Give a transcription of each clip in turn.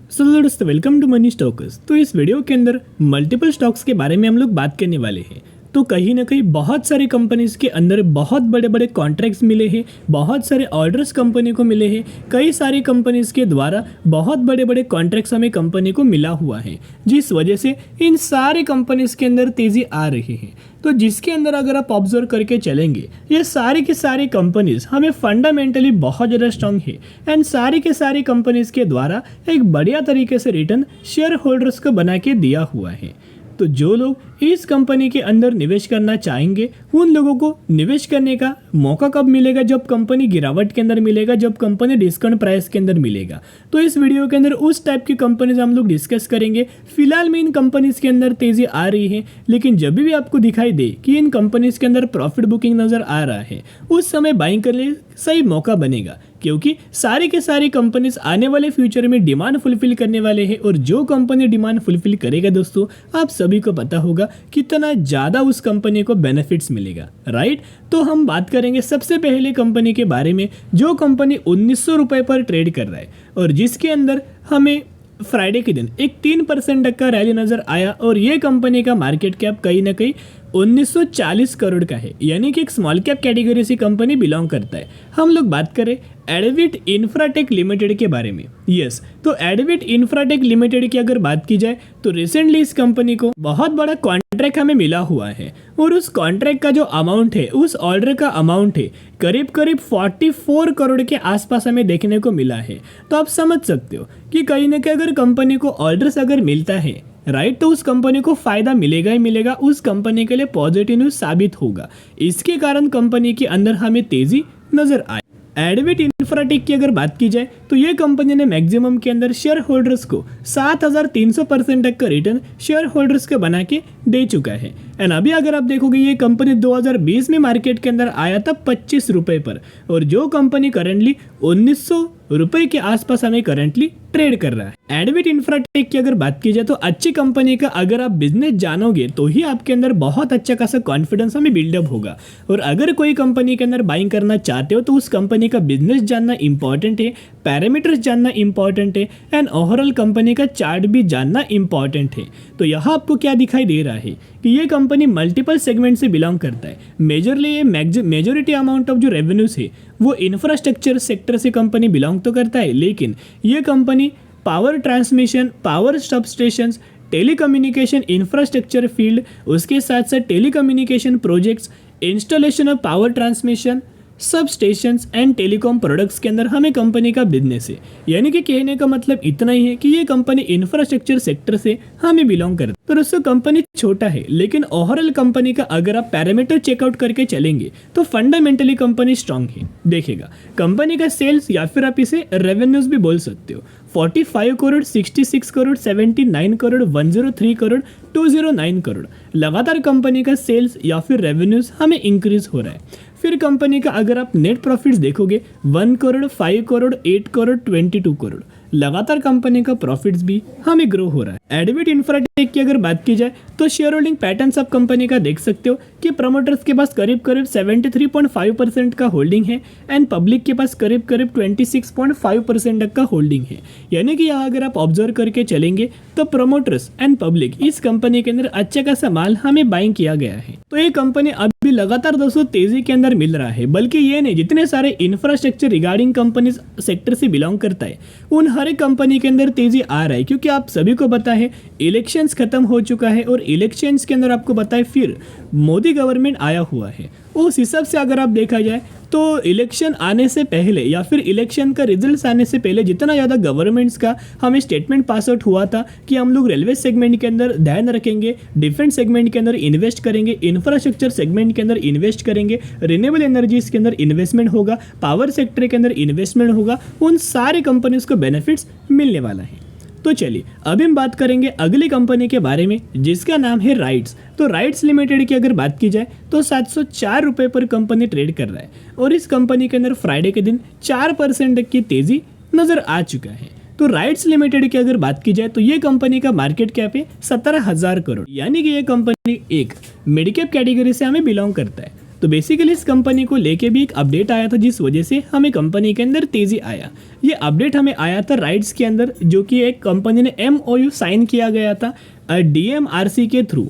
दोस्तों welcome to money stocks. तो इस वीडियो के अंदर मल्टीपल स्टॉक्स के बारे में हम लोग बात करने वाले हैं। तो कहीं ना कहीं बहुत सारी कंपनीज के अंदर बहुत बड़े बड़े कॉन्ट्रैक्ट्स मिले हैं, बहुत सारे ऑर्डर्स कंपनी को मिले हैं, कई सारी कंपनीज के द्वारा बहुत बड़े बड़े कॉन्ट्रैक्ट्स हमें कंपनी को मिला हुआ है, जिस वजह से इन सारी कंपनीज के अंदर तेजी आ रही है। तो जिसके अंदर अगर आप ऑब्जर्व करके चलेंगे, ये सारी की सारी कंपनीज हमें फंडामेंटली बहुत ज़्यादा स्ट्रांग है एंड सारी के सारी कंपनीज के द्वारा एक बढ़िया तरीके से रिटर्न शेयर होल्डर्स को बना के दिया हुआ है। तो जो लोग इस कंपनी के अंदर निवेश करना चाहेंगे, उन लोगों को निवेश करने का मौका कब मिलेगा? जब कंपनी गिरावट के अंदर मिलेगा, जब कंपनी डिस्काउंट प्राइस के अंदर मिलेगा। तो इस वीडियो के अंदर उस टाइप की कंपनीज हम लोग डिस्कस करेंगे। फिलहाल में इन कंपनीज के अंदर तेजी आ रही है, लेकिन जब भी आपको दिखाई दे कि इन कंपनीज के अंदर प्रॉफिट बुकिंग नजर आ रहा है, उस समय बाइंग करने सही मौका बनेगा, क्योंकि सारी के सारी कंपनीज आने वाले फ्यूचर में डिमांड फुलफिल करने वाले हैं। और जो कंपनी डिमांड फुलफिल करेगा दोस्तों, आप सभी को पता होगा कितना ज़्यादा उस कंपनी को बेनिफिट्स मिलेगा, राइट। तो हम बात करेंगे सबसे पहले कंपनी के बारे में, जो कंपनी 1900 रुपये पर ट्रेड कर रहा है और जिसके अंदर हमें फ्राइडे के दिन एक 3% तक का रैली नज़र आया। और ये कंपनी का मार्केट कैप कहीं ना कहीं 1940 करोड़ का है, यानी कि एक स्मॉल कैप कैटेगरी से कंपनी बिलोंग करता है। हम लोग बात करें एडविट इंफ्राटेक लिमिटेड के बारे में। यस, तो एडविट इंफ्राटेक लिमिटेड की अगर बात की जाए तो रिसेंटली इस कंपनी को बहुत बड़ा कॉन्ट्रैक्ट हमें मिला हुआ है, और उस कॉन्ट्रैक्ट का जो अमाउंट है, उस ऑर्डर का अमाउंट है करीब करीब 44 करोड़ के आसपास हमें देखने को मिला है। तो आप समझ सकते हो कि कहीं ना कहीं अगर कंपनी को ऑर्डर्स अगर मिलता है, राइट, तो उस कंपनी को फायदा मिलेगा ही मिलेगा, उस कंपनी के लिए पॉजिटिव न्यूज साबित होगा। इसके कारण कंपनी के अंदर हमें तेजी नजर आई। एडविट इंफ्राटेक की अगर बात की जाए तो ये कंपनी ने मैक्सिमम के अंदर शेयर होल्डर्स को 7300% तक का रिटर्न शेयर होल्डर्स को बना के दे चुका है। एंड अभी अगर आप देखोगे, ये कंपनी 2020 में मार्केट के अंदर आया था 25 रुपये पर, और जो कंपनी करंटली 1900 रुपये के आसपास हमें करंटली ट्रेड कर रहा है। एडविट इंफ्राटेक की अगर बात की जाए तो अच्छी कंपनी का अगर आप बिजनेस जानोगे तो ही आपके अंदर बहुत अच्छा खासा कॉन्फिडेंस हमें बिल्डअप होगा। और अगर कोई कंपनी के अंदर बाइंग करना चाहते हो तो उस कंपनी का बिजनेस जानना इंपॉर्टेंट है, पैरामीटर्स जानना इंपॉर्टेंट है, एंड ओवरऑल कंपनी का चार्ट भी जानना इंपॉर्टेंट है। तो यहाँ आपको क्या दिखाई दे रहा है कि ये कंपनी मल्टीपल सेगमेंट से बिलोंग करता है। मेजरली ये मेजोरिटी अमाउंट ऑफ जो रेवेन्यूज है वो इंफ्रास्ट्रक्चर सेक्टर से कंपनी बिलोंग तो करता है, लेकिन ये company power transmission, power substations, telecommunication infrastructure field, उसके साथ साथ telecommunication projects, installation of power transmission सब स्टेशंस एंड टेलीकॉम प्रोडक्ट्स के अंदर हमें कंपनी का बिजनेस है। यानी कि कहने का मतलब इतना ही है कि ये कंपनी इंफ्रास्ट्रक्चर सेक्टर से हमें बिलोंग करती है। तो दोस्तों कंपनी छोटा है, लेकिन ओवरऑल कंपनी का अगर आप पैरामीटर चेकआउट करके चलेंगे तो फंडामेंटली कंपनी स्ट्रांग है। देखेगा कंपनी का सेल्स, या फिर आप इसे रेवेन्यूज भी बोल सकते हो, 45 करोड़, 66 करोड़, 79 करोड़, 103 करोड़, 209 करोड़ लगातार कंपनी का सेल्स या फिर रेवेन्यूज हमें इंक्रीज हो रहा है। फिर कंपनी का अगर आप नेट प्रॉफिट्स देखोगे 1 करोड़, 5 करोड़, 8 करोड़, 22 करोड़ लगातार कंपनी का प्रॉफिट्स भी हमें ग्रो हो रहा है। एडविट इंफ्राटेक की अगर बात की जाए तो शेयर होल्डिंग पैटर्न आप कंपनी का देख सकते हो कि प्रमोटर्स के पास करीब करीब 73.5% का होल्डिंग है, एंड पब्लिक के पास करीब करीब 26.5% तक का होल्डिंग है। यानी कि यहाँ अगर आप ऑब्जर्व करके चलेंगे तो प्रमोटर्स एंड पब्लिक इस कंपनी के अंदर अच्छा खासा माल हमें बाइंग किया गया है। तो ये कंपनी अभी लगातार दोस्तों तेजी के अंदर मिल रहा है। बल्कि ये नहीं, जितने सारे इंफ्रास्ट्रक्चर रिगार्डिंग कंपनीज सेक्टर से बिलोंग करता है, उन हर एक कंपनी के अंदर तेजी आ रहा है, क्योंकि आप सभी को पता है इलेक्शंस खत्म हो चुका है, और इलेक्शंस के अंदर आपको पता है फिर मोदी गवर्नमेंट आया हुआ है। उस हिसाब से अगर आप देखा जाए तो इलेक्शन आने से पहले या फिर इलेक्शन का रिजल्ट्स आने से पहले जितना ज़्यादा गवर्नमेंट्स का हमें स्टेटमेंट पास आउट हुआ था कि हम लोग रेलवे सेगमेंट के अंदर ध्यान रखेंगे, डिफेंस सेगमेंट के अंदर इन्वेस्ट करेंगे, इंफ्रास्ट्रक्चर सेगमेंट के अंदर इन्वेस्ट करेंगे, रिन्यूएबल एनर्जीज के अंदर इन्वेस्टमेंट होगा, पावर सेक्टर के अंदर इन्वेस्टमेंट होगा, उन सारे कंपनीज को बेनिफिट्स मिलने वाला है। तो चलिए अभी हम बात करेंगे अगली कंपनी के बारे में, जिसका नाम है राइट्स। तो राइट्स लिमिटेड की अगर बात की जाए तो 704 रुपये पर कंपनी ट्रेड कर रहा है, और इस कंपनी के अंदर फ्राइडे के दिन 4% तक की तेजी नजर आ चुका है। तो राइट्स लिमिटेड की अगर बात की जाए तो ये कंपनी का मार्केट कैप है 17,000 करोड़, यानी कि ये कंपनी एक मिड कैप कैटेगरी से हमें बिलोंग करता है। तो बेसिकली इस कंपनी को लेके भी एक अपडेट आया था, जिस वजह से हमें कंपनी के अंदर तेज़ी आया। ये अपडेट हमें आया था राइट्स के अंदर, जो कि एक कंपनी ने MOU साइन किया गया था DMRC के through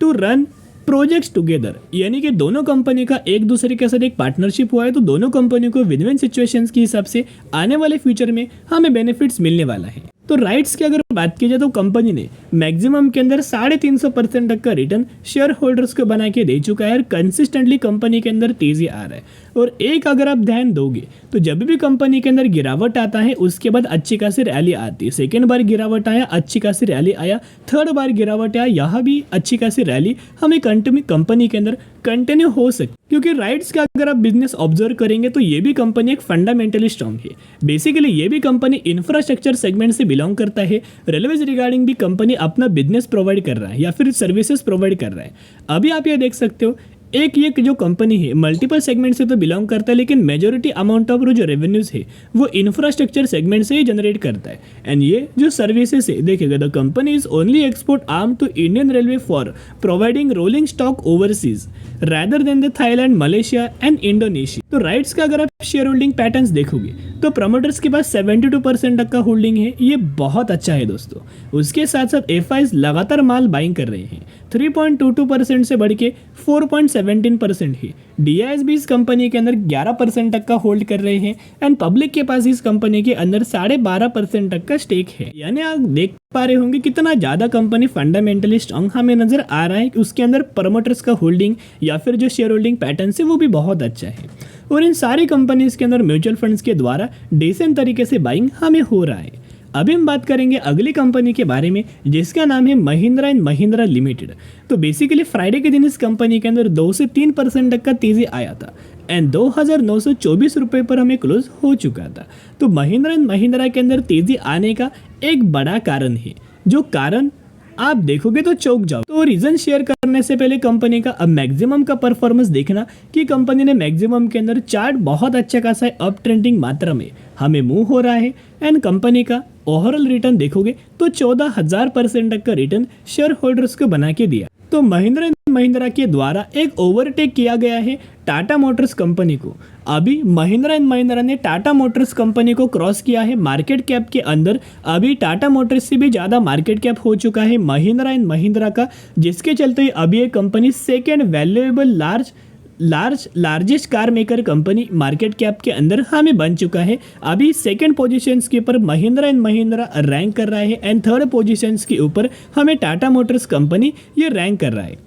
to run projects together, यानी कि दोनों कंपनी का एक दूसरे के साथ एक पार्टनरशिप हुआ है। तो दोनों कंपनियों को विन विन सिचुएशंस के हिसाब से आने वाले फ्यूचर में हमें बेनिफिट्स मिलने वाला है। तो राइट्स की अगर बात की जाए तो कंपनी ने मैक्सिमम के अंदर 350% तक का रिटर्न शेयर होल्डर्स को बना के दे चुका है और कंसिस्टेंटली कंपनी के अंदर तेजी आ रहा है। और एक अगर आप ध्यान दोगे तो जब भी कंपनी के अंदर गिरावट आता है उसके बाद अच्छी खासी रैली आती है। सेकेंड बार गिरावट आया, अच्छी खासी रैली आया, थर्ड बार गिरावट आया, यहाँ भी अच्छी खासी रैली हमें कंपनी के अंदर कंटिन्यू हो सकती, क्योंकि राइट्स का अगर आप बिजनेस ऑब्जर्व करेंगे तो ये भी कंपनी एक फंडामेंटली स्ट्रॉन्ग है। बेसिकली ये भी कंपनी इंफ्रास्ट्रक्चर सेगमेंट से बिलोंग करता है। रेलवे रिगार्डिंग भी कंपनी अपना बिजनेस प्रोवाइड कर रहा है या फिर सर्विसेज प्रोवाइड कर रहा है। अभी आप ये देख सकते हो एक ये जो कंपनी है मल्टीपल सेगमेंट से तो बिलोंग करता है, लेकिन मेजोरिटी अमाउंट ऑफ जो रेवेन्यूज है वो इंफ्रास्ट्रक्चर सेगमेंट से ही जनरेट करता है। एंड ये जो सर्विसेज है देखिएगा, the company is only export arm to Indian railway for providing rolling stock overseas rather than the Thailand, Malaysia and Indonesia. तो राइट्स का अगर आप शेयर होल्डिंग पैटर्न्स देखोगे तो प्रमोटर्स के पास 72% तक का होल्डिंग है, ये बहुत अच्छा है दोस्तों। उसके साथ साथ FIs लगातार माल बाइंग कर रहे हैं, 3.22% से बढ़ के 4.17% है। DIs भी इस कंपनी के अंदर 11% तक का होल्ड कर रहे हैं एंड पब्लिक के पास इस कंपनी के अंदर 12.5% तक का स्टेक है। यानी आप देख पा रहे होंगे कितना ज़्यादा कंपनी फंडामेंटली स्ट्रॉन्ग हमें नजर आ रहा है कि उसके अंदर प्रमोटर्स का होल्डिंग या फिर जो शेयर होल्डिंग पैटर्न है वो भी बहुत अच्छा है। और इन सारी कंपनीज के अंदर म्यूचुअल फंड्स के द्वारा डिसेंट तरीके से बाइंग हमें हो रहा है। अभी हम बात करेंगे अगली कंपनी के बारे में जिसका नाम है महिंद्रा एंड महिंद्रा लिमिटेड। तो बेसिकली फ्राइडे के दिन इस कंपनी के अंदर 2 से 3% तक का तेजी आया था एंड 2,924 रुपये पर हमें क्लोज हो चुका था। तो महिंद्रा एंड महिंद्रा के अंदर तेजी आने का एक बड़ा कारण है, जो कारण आप देखोगे तो चौंक जाओ। तो रीजन शेयर करने से पहले कंपनी का अब मैक्सिमम का परफॉर्मेंस देखना कि कंपनी ने मैक्सिमम के अंदर चार्ट बहुत अच्छा खासा अप ट्रेंडिंग मात्रा में हमें मूव हो रहा है एंड कंपनी का ओवरऑल रिटर्न देखोगे तो 14,000% तक का रिटर्न शेयर होल्डर्स को बना के दिया। तो महिंद्रा एंड महिंद्रा के द्वारा एक ओवरटेक किया गया है टाटा मोटर्स कंपनी को। अभी महिंद्रा एंड महिंद्रा ने टाटा मोटर्स कंपनी को क्रॉस किया है मार्केट कैप के अंदर। अभी टाटा मोटर्स से भी ज़्यादा मार्केट कैप हो चुका है महिंद्रा एंड महिंद्रा का, जिसके चलते अभी ये company second valuable largest car maker company market cap के अंदर हमें बन चुका है। अभी सेकंड पोजीशंस के ऊपर महिंद्रा एंड महिंद्रा रैंक कर रहा है एंड थर्ड पोजीशंस के ऊपर हमें टाटा मोटर्स कंपनी ये रैंक कर रहा है।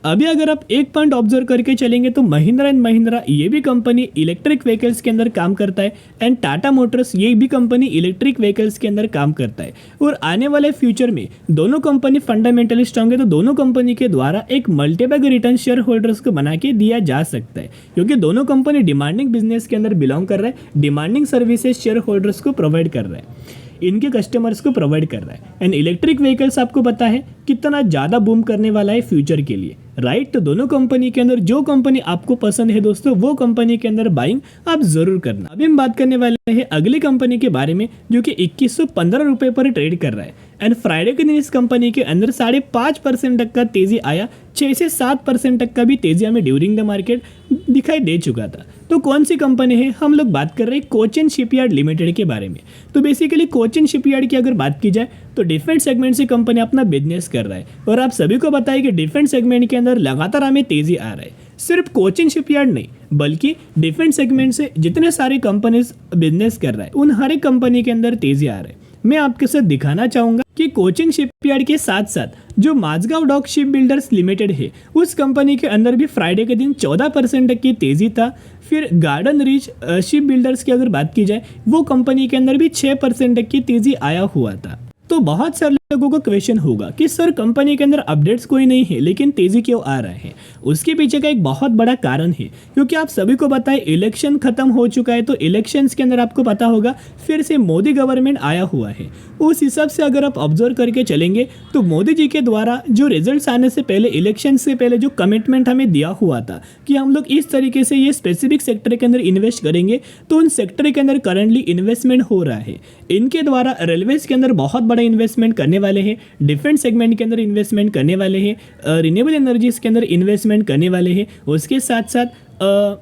अभी अगर आप एक पॉइंट ऑब्जर्व करके चलेंगे तो महिंद्रा एंड महिंद्रा ये भी कंपनी इलेक्ट्रिक व्हीकल्स के अंदर काम करता है एंड टाटा मोटर्स ये भी कंपनी इलेक्ट्रिक व्हीकल्स के अंदर काम करता है। और आने वाले फ्यूचर में दोनों कंपनी फंडामेंटली स्ट्रांग है, तो दोनों कंपनी के द्वारा एक मल्टीबैग रिटर्न शेयर होल्डर्स को बना के दिया जा सकता है, क्योंकि दोनों कंपनी डिमांडिंग बिजनेस के अंदर बिलोंग कर रहा है, डिमांडिंग सर्विसेज शेयर होल्डर्स को प्रोवाइड कर रहा है, इनके कस्टमर्स को प्रोवाइड कर रहा है। एंड इलेक्ट्रिक व्हीकल्स आपको पता है कितना ज़्यादा बूम करने वाला है फ्यूचर के लिए, राइट। तो दोनों कंपनी के अंदर जो कंपनी आपको पसंद है दोस्तों वो कंपनी के अंदर बाइंग आप जरूर करना। अभी हम बात करने वाले हैं अगली कंपनी के बारे में जो कि 2115 रुपये पर ट्रेड कर रहा है एंड फ्राइडे के दिन इस कंपनी के अंदर 5.5% तक का तेजी आया, 6 से 7% तक का भी तेजी हमें ड्यूरिंग द मार्केट दिखाई दे चुका था। तो कौन सी कंपनी है, हम लोग बात कर रहे हैं कोचिन शिपयार्ड लिमिटेड के बारे में। तो बेसिकली कोचिन शिपयार्ड की अगर बात की जाए तो डिफेंस सेगमेंट से कंपनी अपना बिजनेस कर रहा है और आप सभी को बताइए कि डिफेंस सेगमेंट के अंदर लगातार हमें तेजी आ रहा है। सिर्फ कोचिन शिपयार्ड नहीं बल्कि डिफेंस सेगमेंट से जितने सारे कंपनीज बिजनेस कर रहा है उन हर एक कंपनी के अंदर तेजी आ रहा है। मैं आपके साथ दिखाना चाहूंगा कि कोचिन शिपयार्ड के साथ साथ जो Mazagon dock shipbuilders limited है उस कंपनी के अंदर भी फ्राइडे के दिन 14% तक की तेजी था। फिर गार्डन रीच शिप बिल्डर्स की अगर बात की जाए वो कंपनी के अंदर भी 6% तक की तेजी आया हुआ था। तो बहुत सारे लोगों को क्वेश्चन होगा कि सर कंपनी के अंदर अपडेट्स कोई नहीं है लेकिन तेजी क्यों आ रहा है। उसके पीछे का एक बहुत बड़ा कारण है, क्योंकि आप सभी को पता है इलेक्शन खत्म हो चुका है। तो इलेक्शंस के अंदर आपको पता होगा फिर से मोदी गवर्नमेंट आया हुआ है। उस हिसाब से अगर आप ऑब्जर्व करके चलेंगे तो मोदी जी के द्वारा जो रिजल्ट्स आने से पहले, इलेक्शन से पहले जो कमिटमेंट हमें दिया हुआ था कि हम लोग इस तरीके से ये स्पेसिफिक सेक्टर के अंदर इन्वेस्ट करेंगे, तो उन सेक्टर के अंदर करंटली इन्वेस्टमेंट हो रहा है। इनके द्वारा रेलवेज के अंदर बहुत बड़ा इन्वेस्टमेंट करने वाले हैं, डिफेंस सेगमेंट के अंदर इन्वेस्टमेंट करने वाले हैं, रिन्यूएबल एनर्जीज के अंदर इन्वेस्टमेंट करने वाले हैं। उसके साथ साथ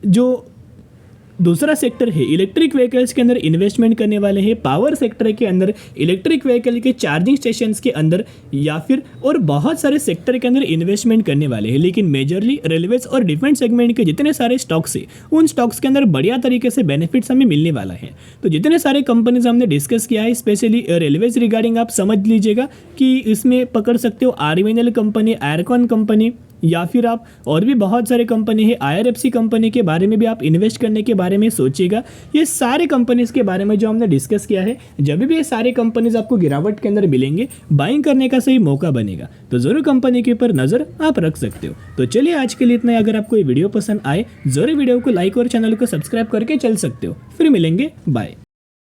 जो दूसरा सेक्टर है इलेक्ट्रिक व्हीकल्स के अंदर इन्वेस्टमेंट करने वाले हैं, पावर सेक्टर के अंदर इलेक्ट्रिक व्हीकल के चार्जिंग स्टेशंस के अंदर, या फिर और बहुत सारे सेक्टर के अंदर इन्वेस्टमेंट करने वाले हैं। लेकिन मेजरली रेलवेज और डिफेंस सेगमेंट के जितने सारे स्टॉक्स हैं उन स्टॉक्स के अंदर बढ़िया तरीके से बेनिफिट्स हमें मिलने वाला है। तो जितने सारे कंपनीज हमने डिस्कस किया है, स्पेशली रेलवेज रिगार्डिंग आप समझ लीजिएगा कि इसमें पकड़ सकते हो आरवीएनएल कंपनी, एयरकॉन कंपनी, या फिर आप और भी बहुत सारे कंपनी है, IRFC कंपनी के बारे में भी आप इन्वेस्ट करने के बारे में सोचिएगा। ये सारे कंपनीज के बारे में जो हमने डिस्कस किया है, जब भी ये सारे कंपनीज आपको गिरावट के अंदर मिलेंगे, बाइंग करने का सही मौका बनेगा, तो ज़रूर कंपनी के ऊपर नज़र आप रख सकते हो। तो चलिए आज के लिए इतना ही। अगर आपको ये वीडियो पसंद आए ज़रूर वीडियो को लाइक और चैनल को सब्सक्राइब करके चल सकते हो। फिर मिलेंगे, बाय।